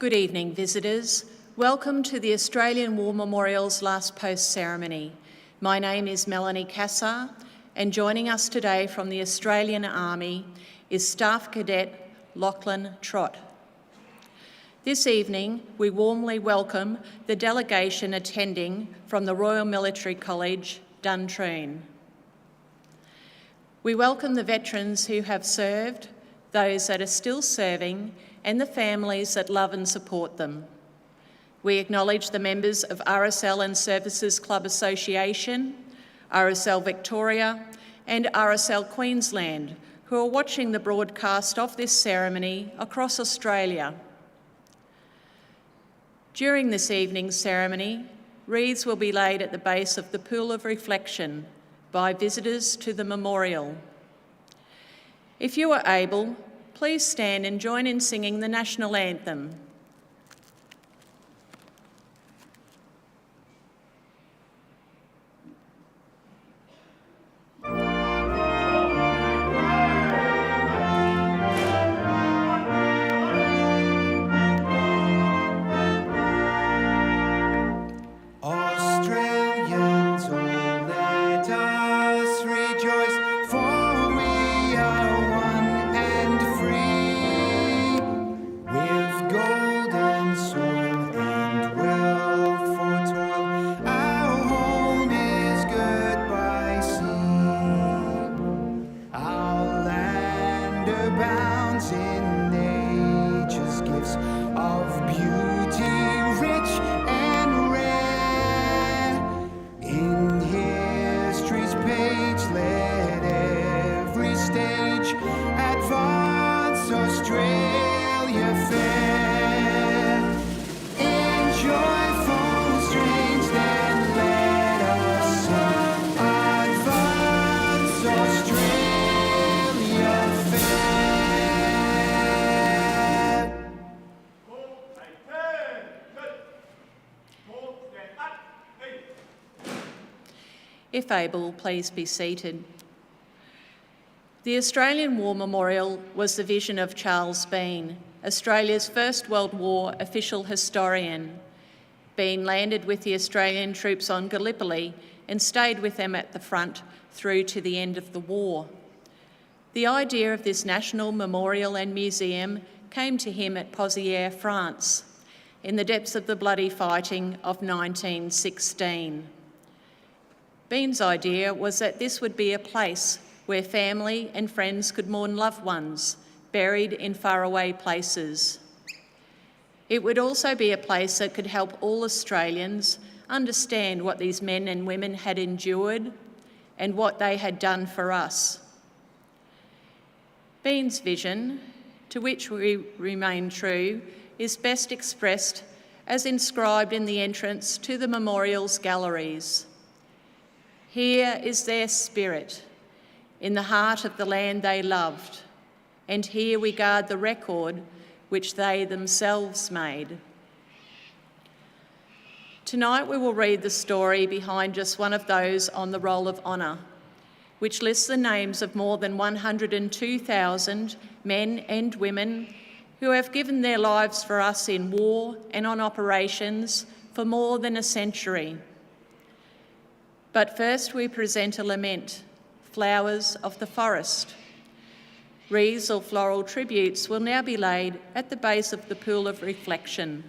Good evening, visitors. Welcome to the Australian War Memorial's last post ceremony. My name is Melanie Cassar, and joining us today from the Australian Army is Staff Cadet Lachlan Trott. This evening, we warmly welcome the delegation attending from the Royal Military College, Duntroon. We welcome the veterans who have served, those that are still serving, and the families that love and support them. We acknowledge the members of RSL Services Clubs Association, RSL Victoria, and RSL Queensland, who are watching the broadcast of this ceremony across Australia. During this evening's ceremony, wreaths will be laid at the base of the Pool of Reflection by visitors to the memorial. If you are able, please stand and join in singing the National Anthem. If able, please be seated. The Australian War Memorial was the vision of Charles Bean, Australia's First World War official historian. Bean landed with the Australian troops on Gallipoli and stayed with them at the front through to the end of the war. The idea of this national memorial and museum came to him at Pozières, France, in the depths of the bloody fighting of 1916. Bean's idea was that this would be a place where family and friends could mourn loved ones buried in faraway places. It would also be a place that could help all Australians understand what these men and women had endured and what they had done for us. Bean's vision, to which we remain true, is best expressed as inscribed in the entrance to the memorial's galleries. Here is their spirit, in the heart of the land they loved, and here we guard the record which they themselves made. Tonight we will read the story behind just one of those on the Roll of Honour, which lists the names of more than 102,000 men and women who have given their lives for us in war and on operations for more than a century. But first we present a lament, Flowers of the Forest. Wreaths or floral tributes will now be laid at the base of the Pool of Reflection.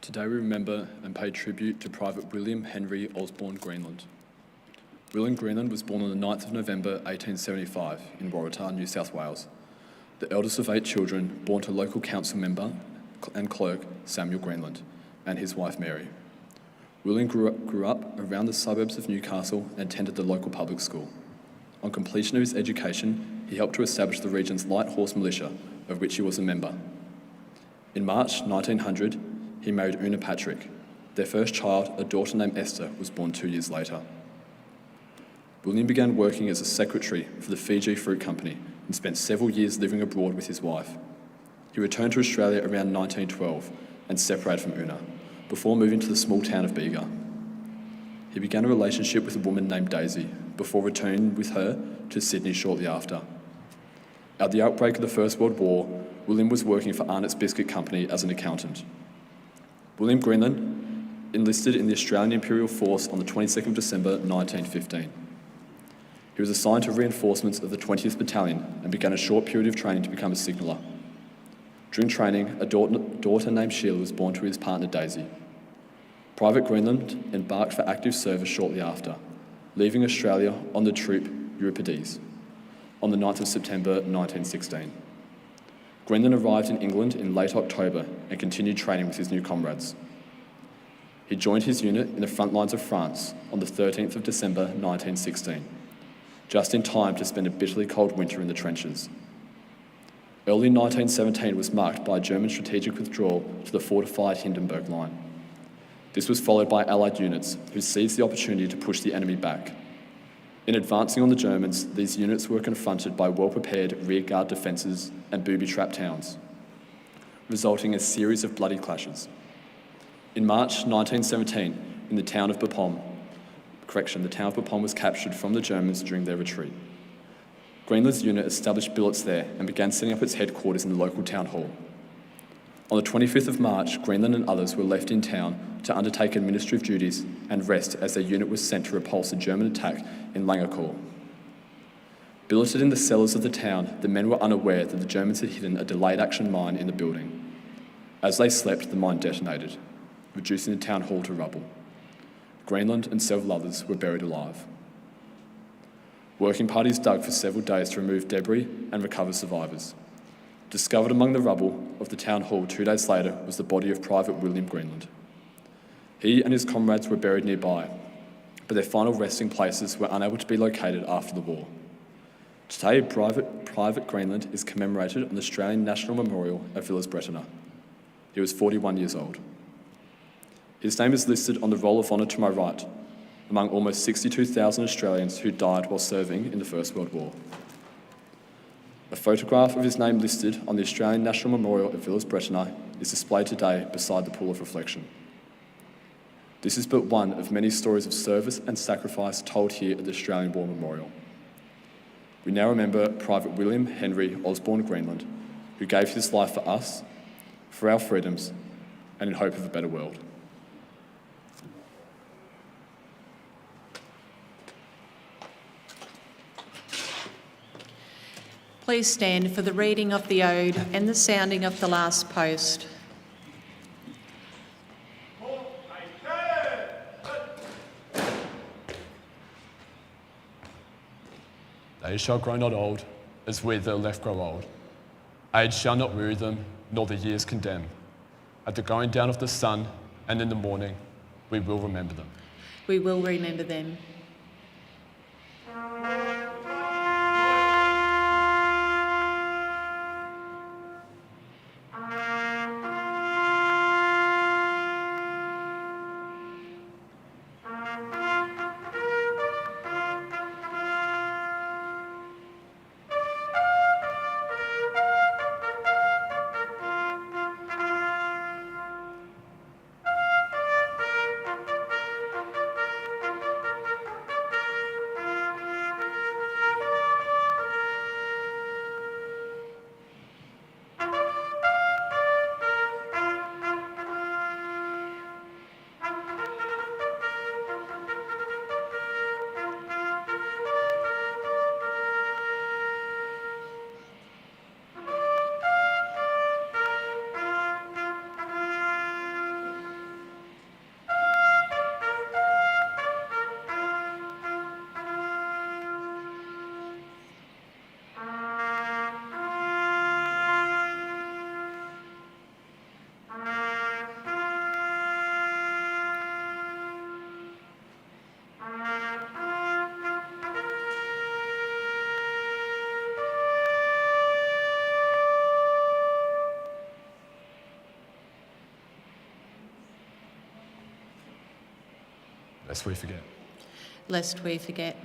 Today we remember and pay tribute to Private William Henry Osborne Greenland. William Greenland was born on the 9th of November 1875 in Waratah, New South Wales, the eldest of 8 children born to local council member and clerk Samuel Greenland and his wife Mary. William grew up around the suburbs of Newcastle and attended the local public school. On completion of his education, he helped to establish the region's light horse militia, of which he was a member. In March 1900, he married Una Patrick. Their first child, a daughter named Esther, was born 2 years later. William began working as a secretary for the Fiji Fruit Company and spent several years living abroad with his wife. He returned to Australia around 1912 and separated from Una, before moving to the small town of Bega. He began a relationship with a woman named Daisy, before returning with her to Sydney shortly after. At the outbreak of the First World War, William was working for Arnott's Biscuit Company as an accountant. William Greenland enlisted in the Australian Imperial Force on the 22nd of December 1915. He was assigned to reinforcements of the 20th Battalion and began a short period of training to become a signaller. During training, a daughter named Sheila was born to his partner Daisy. Private Greenland embarked for active service shortly after, leaving Australia on the troop Euripides on the 9th of September 1916. Greenland arrived in England in late October and continued training with his new comrades. He joined his unit in the front lines of France on the 13th of December 1916, just in time to spend a bitterly cold winter in the trenches. Early 1917 was marked by a German strategic withdrawal to the fortified Hindenburg Line. This was followed by Allied units who seized the opportunity to push the enemy back. In advancing on the Germans, these units were confronted by well-prepared rearguard defences and booby-trapped towns, resulting in a series of bloody clashes. In March 1917, the town of Bapaume was captured from the Germans during their retreat. Greenland's unit established billets there and began setting up its headquarters in the local town hall. On the 25th of March, Greenland and others were left in town to undertake administrative duties and rest as their unit was sent to repulse a German attack in Langecourt. Billeted in the cellars of the town, the men were unaware that the Germans had hidden a delayed action mine in the building. As they slept, the mine detonated, reducing the town hall to rubble. Greenland and several others were buried alive. Working parties dug for several days to remove debris and recover survivors. Discovered among the rubble of the town hall 2 days later was the body of Private William Greenland. He and his comrades were buried nearby, but their final resting places were unable to be located after the war. Today, Private Greenland is commemorated on the Australian National Memorial at Villers-Brettoneux. He was 41 years old. His name is listed on the Roll of Honour to my right, among almost 62,000 Australians who died while serving in the First World War. A photograph of his name listed on the Australian National Memorial at Villers-Brettoneux is displayed today beside the Pool of Reflection. This is but one of many stories of service and sacrifice told here at the Australian War Memorial. We now remember Private William Henry Osborne Greenland, who gave his life for us, for our freedoms, and in hope of a better world. Please stand for the reading of the Ode and the sounding of the last post. They shall grow not old, as we that are left grow old. Age shall not weary them, nor the years condemn. At the going down of the sun and in the morning, we will remember them. We will remember them. lest we forget. Lest we forget.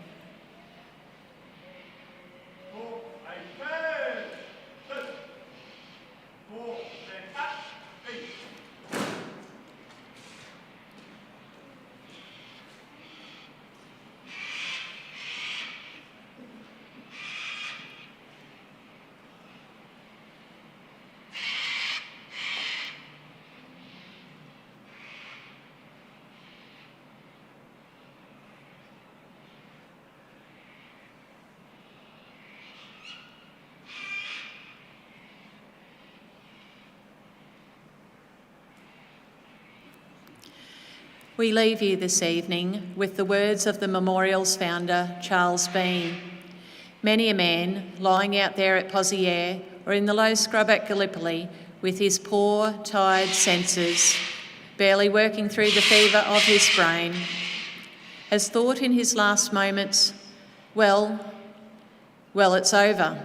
We leave you this evening with the words of the memorial's founder, Charles Bean. Many a man lying out there at Pozieres or in the low scrub at Gallipoli with his poor, tired senses, barely working through the fever of his brain, has thought in his last moments, well, it's over.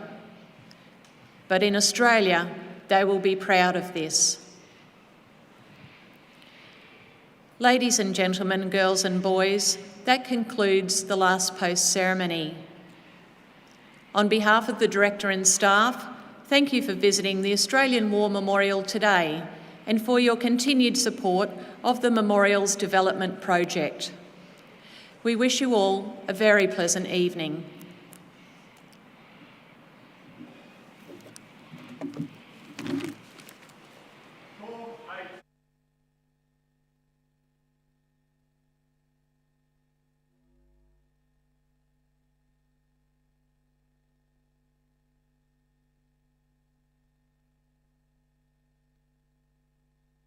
But in Australia, they will be proud of this. Ladies and gentlemen, girls and boys, that concludes the last post ceremony. On behalf of the Director and staff, thank you for visiting the Australian War Memorial today and for your continued support of the Memorial's development project. We wish you all a very pleasant evening.